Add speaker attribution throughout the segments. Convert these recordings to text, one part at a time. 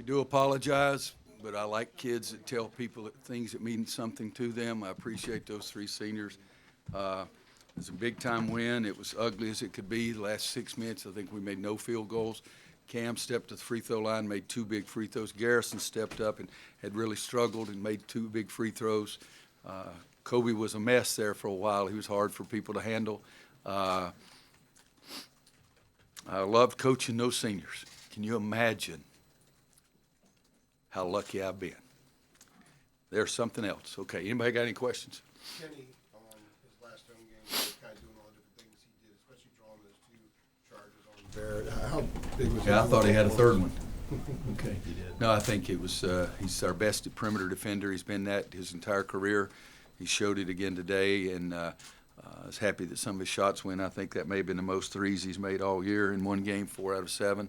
Speaker 1: We do apologize, but I like kids that tell people things that mean something to them. I appreciate those three seniors. It was a big-time win. It was ugly as it could be. The last 6 minutes, I think we made no field goals. Cam stepped to the free throw line, made 2 big free throws. Garrison stepped up and had really struggled and made 2 big free throws. Kobe was a mess there for a while. He was hard for people to handle. I loved coaching those seniors. Can you imagine how lucky I've been? There's something else. Okay, anybody got any questions?
Speaker 2: Kenny, his last home game, kind of doing all the different things he did, especially drawing those 2 charges on Barrett. How big was
Speaker 1: Yeah, I thought he had a third one. Okay. He did. No, I think it was, he's our best perimeter defender. He's been that his entire career. He showed it again today, and I was happy that some of his shots went. I think that may have been the most threes he's made all year in one game, 4 out of 7.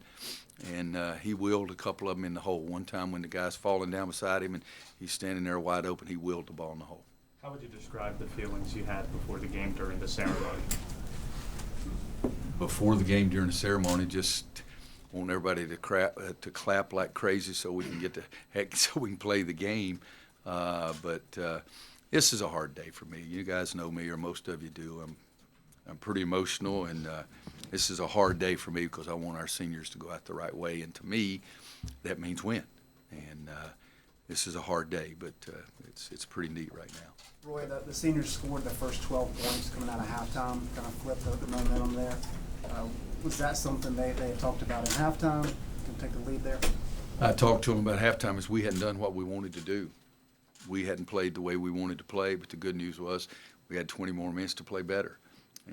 Speaker 1: And he willed a couple of them in the hole. One time when the guy's falling down beside him and he's standing there wide open, he willed the ball in the hole.
Speaker 3: How would you describe the feelings you had before the game during the ceremony?
Speaker 1: Before the game, during the ceremony, just want everybody to clap like crazy so we can get the heck, so we can play the game. But this is a hard day for me. You guys know me, or most of you do. I'm pretty emotional, and this is a hard day for me because I want our seniors to go out the right way. And to me, that means win. And this is a hard day, but it's pretty neat right now.
Speaker 4: Roy, the seniors scored the first 12 points coming out of halftime, kind of flipped the momentum there. Was that something they had talked about in halftime, to take the lead there?
Speaker 1: I talked to them about halftime as we hadn't done what we wanted to do. We hadn't played the way we wanted to play, but the good news was we had 20 more minutes to play better.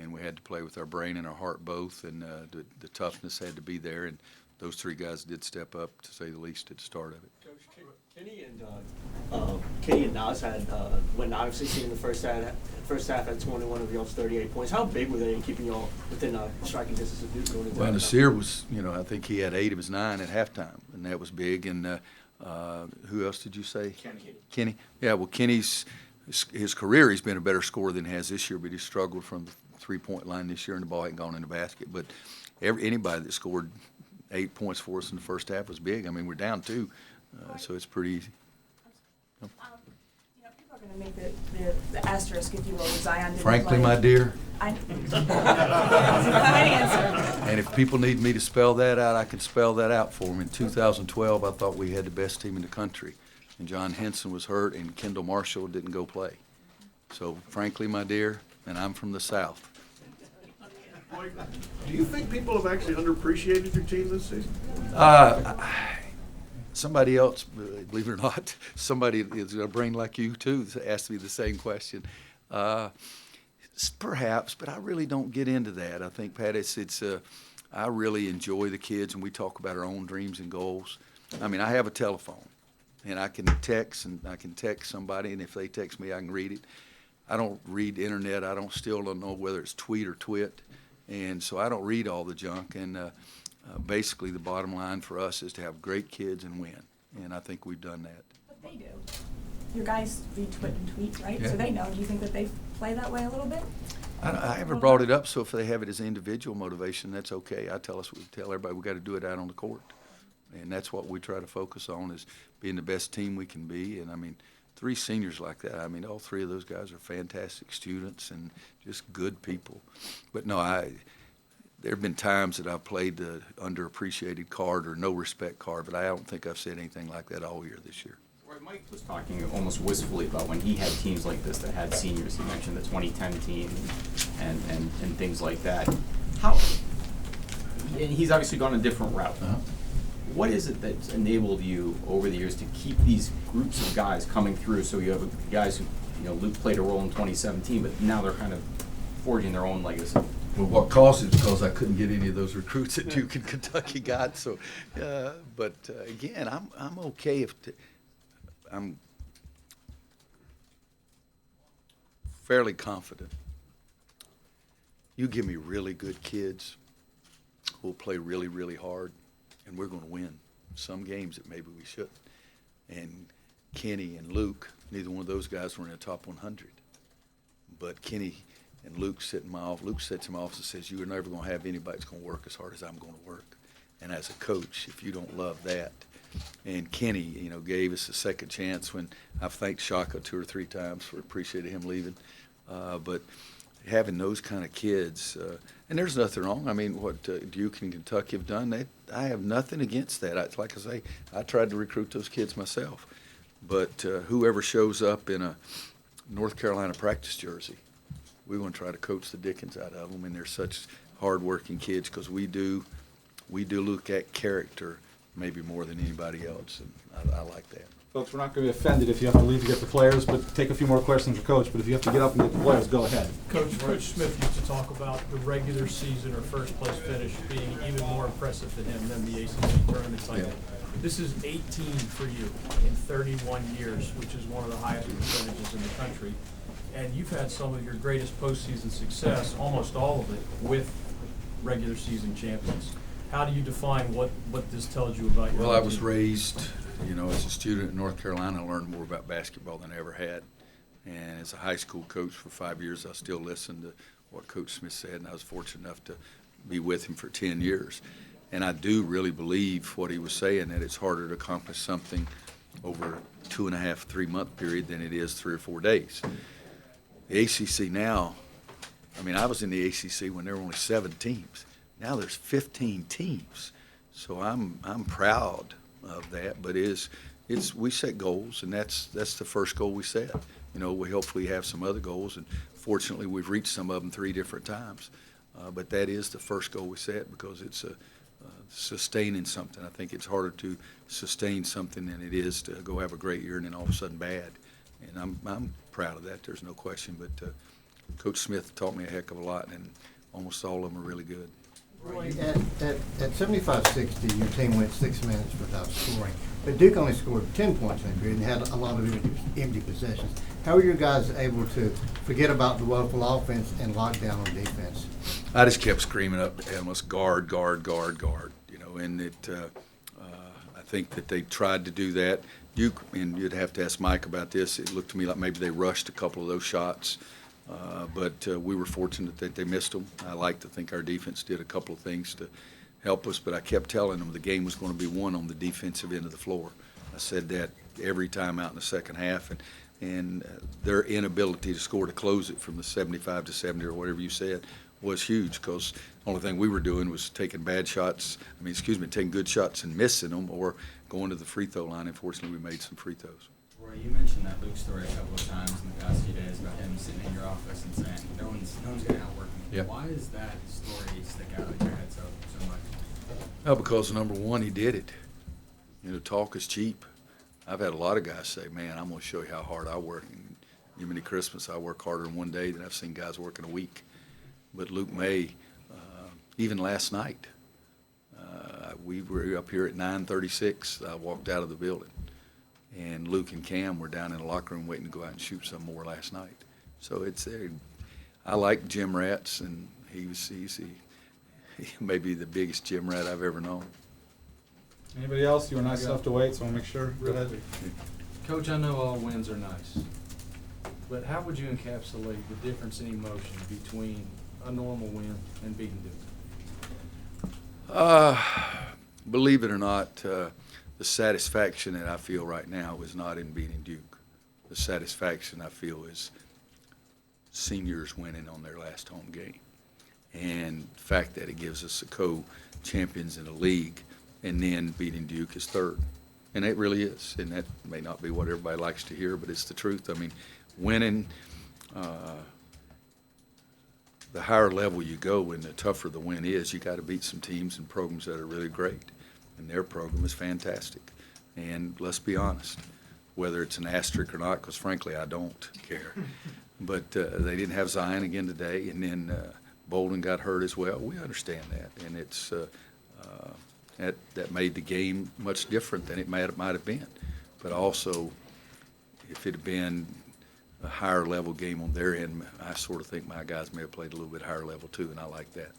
Speaker 1: And we had to play with our brain and our heart both, and the toughness had to be there. And those 3 guys did step up, to say the least, at the start of it.
Speaker 5: Coach, Kenny and Nas had went 9 of 16 in the first half. First half had 21 of y'all's 38 points. How big were they in keeping y'all within striking distance of Duke going into
Speaker 1: Well,
Speaker 5: that?
Speaker 1: Nasir was, I think he had 8 of his 9 at halftime, and that was big. And who else did you say? Kenny. Yeah, well, Kenny's his career, he's been a better scorer than he has this year, but he struggled from the 3-point line this year, and the ball hadn't gone in the basket. But anybody that scored 8 points for us in the first half was big. I mean, we're down 2, so it's pretty easy.
Speaker 6: People are going to make the asterisk, if you will, with Zion.
Speaker 1: Frankly, my dear.
Speaker 6: I answer.
Speaker 1: And if people need me to spell that out, I can spell that out for them. In 2012, I thought we had the best team in the country, and John Henson was hurt, and Kendall Marshall didn't go play. So, frankly, my dear, and I'm from the South.
Speaker 2: Mike, do you think people have actually underappreciated your team this season?
Speaker 1: Somebody else, believe it or not, somebody is a brain like you too asked me the same question. Perhaps, but I really don't get into that. I think, Pat, I really enjoy the kids, and we talk about our own dreams and goals. I mean, I have a telephone, and I can text somebody, and if they text me, I can read it. I don't read the internet. I still don't know whether it's tweet or twit, and so I don't read all the junk. And basically, the bottom line for us is to have great kids and win, and I think we've done that.
Speaker 6: But they do. Your guys read twit and tweet, right?
Speaker 1: Yeah.
Speaker 6: So they know. Do you think that they play that way a little bit?
Speaker 1: I haven't brought it up, so if they have it as individual motivation, that's okay. We tell everybody we got to do it out on the court, and that's what we try to focus on, is being the best team we can be. And I mean, 3 seniors like that. I mean, all 3 of those guys are fantastic students and just good people. But no, there have been times that I've played the underappreciated card or no respect card, but I don't think I've said anything like that all year this year.
Speaker 7: Mike was talking almost wistfully about when he had teams like this that had seniors. He mentioned the 2010 team and things like that. And he's obviously gone a different route.
Speaker 1: Uh-huh.
Speaker 7: What is it that's enabled you over the years to keep these groups of guys coming through? So you have guys who, Luke played a role in 2017, but now they're kind of forging their own legacy.
Speaker 1: Well, what caused it is because I couldn't get any of those recruits that Duke and Kentucky got. So, but again, I'm okay if I'm fairly confident. You give me really good kids who'll play really, really hard, and we're going to win some games that maybe we shouldn't. And Kenny and Luke, neither one of those guys were in the top 100. But Kenny and Luke sits in my office and says, "You are never going to have anybody that's going to work as hard as I'm going to work." And as a coach, if you don't love that, and Kenny, gave us a second chance when I've thanked Shaka 2 or 3 times for appreciating him leaving. But having those kind of kids, and there's nothing wrong. I mean, what Duke and Kentucky have done, I have nothing against that. Like I say, I tried to recruit those kids myself. But whoever shows up in a North Carolina practice jersey, we want to try to coach the dickens out of them, and they're such hard-working kids because we do look at character maybe more than anybody else, and I like that.
Speaker 8: Folks, we're not going to be offended if you have to leave to get the players, but take a few more questions for Coach. But if you have to get up and get the players, go ahead.
Speaker 9: Coach Smith used to talk about the regular season or first place finish being even more impressive to him than the ACC tournament title.
Speaker 1: Yeah.
Speaker 9: This is 18 for you in 31 years, which is one of the highest percentages in the country. And you've had some of your greatest postseason success, almost all of it, with regular season champions. How do you define what this tells you about your
Speaker 1: Well, I was
Speaker 9: team?
Speaker 1: raised, as a student in North Carolina. I learned more about basketball than I ever had. And as a high school coach for 5 years, I still listen to what Coach Smith said, and I was fortunate enough to be with him for 10 years. And I do really believe what he was saying, that it's harder to accomplish something over a 2.5, 3 month period than it is 3 or 4 days. The ACC now, I was in the ACC when there were only 7 teams. Now there's 15 teams. So I'm proud of that, but we set goals, and that's the first goal we set. We hopefully have some other goals, and fortunately we've reached some of them 3 different times. But that is the first goal we set because it's sustaining something. I think it's harder to sustain something than it is to go have a great year and then all of a sudden bad. And I'm proud of that. There's no question. But Coach Smith taught me a heck of a lot, and almost all of them are really good.
Speaker 2: At 75-60, your team went 6 minutes without scoring. But Duke only scored 10 points in that period and had a lot of empty possessions. How are you guys able to forget about the woeful offense and lock down on defense?
Speaker 1: I just kept screaming up at us, guard, guard, guard, guard. And I think that they tried to do that. And you'd have to ask Mike about this. It looked to me like maybe they rushed a couple of those shots. But we were fortunate that they missed them. I like to think our defense did a couple of things to help us, but I kept telling them the game was going to be won on the defensive end of the floor. I said that every time out in the second half, and their inability to score to close it from the 75 to 70 or whatever you said was huge because the only thing we were doing was taking good shots and missing them or going to the free throw line. Unfortunately, we made some free throws.
Speaker 7: Roy, you mentioned that Luke story a couple of times in the past few days about him sitting in your office and saying, no one's going to outwork me.
Speaker 1: Yep.
Speaker 7: Why does that story stick out in your head so much?
Speaker 1: Well, because number one, he did it. Talk is cheap. I've had a lot of guys say, man, I'm going to show you how hard I work. And give me Christmas, I work harder in one day than I've seen guys work in a week. But Luke May, even last night, we were up here at 9:36. I walked out of the building. And Luke and Cam were down in the locker room waiting to go out and shoot some more last night. So I like gym rats, and he may be the biggest gym rat I've ever known.
Speaker 8: Anybody else? You were nice enough to wait, so I'll make sure. Go ahead.
Speaker 10: Coach, I know all wins are nice, but how would you encapsulate the difference in emotion between a normal win and beating Duke?
Speaker 1: Believe it or not, the satisfaction that I feel right now is not in beating Duke. The satisfaction I feel is seniors winning on their last home game. And the fact that it gives us the co-champions in the league, and then beating Duke is third. And it really is. And that may not be what everybody likes to hear, but it's the truth. Winning, the higher level you go and the tougher the win is, you got to beat some teams and programs that are really great. And their program is fantastic. And let's be honest, whether it's an asterisk or not, because frankly I don't care. But they didn't have Zion again today, and then Bolden got hurt as well. We understand that, and it's that made the game much different than it might have been. But also, if it had been a higher level game on their end, I sort of think my guys may have played a little bit higher level too, and I like that.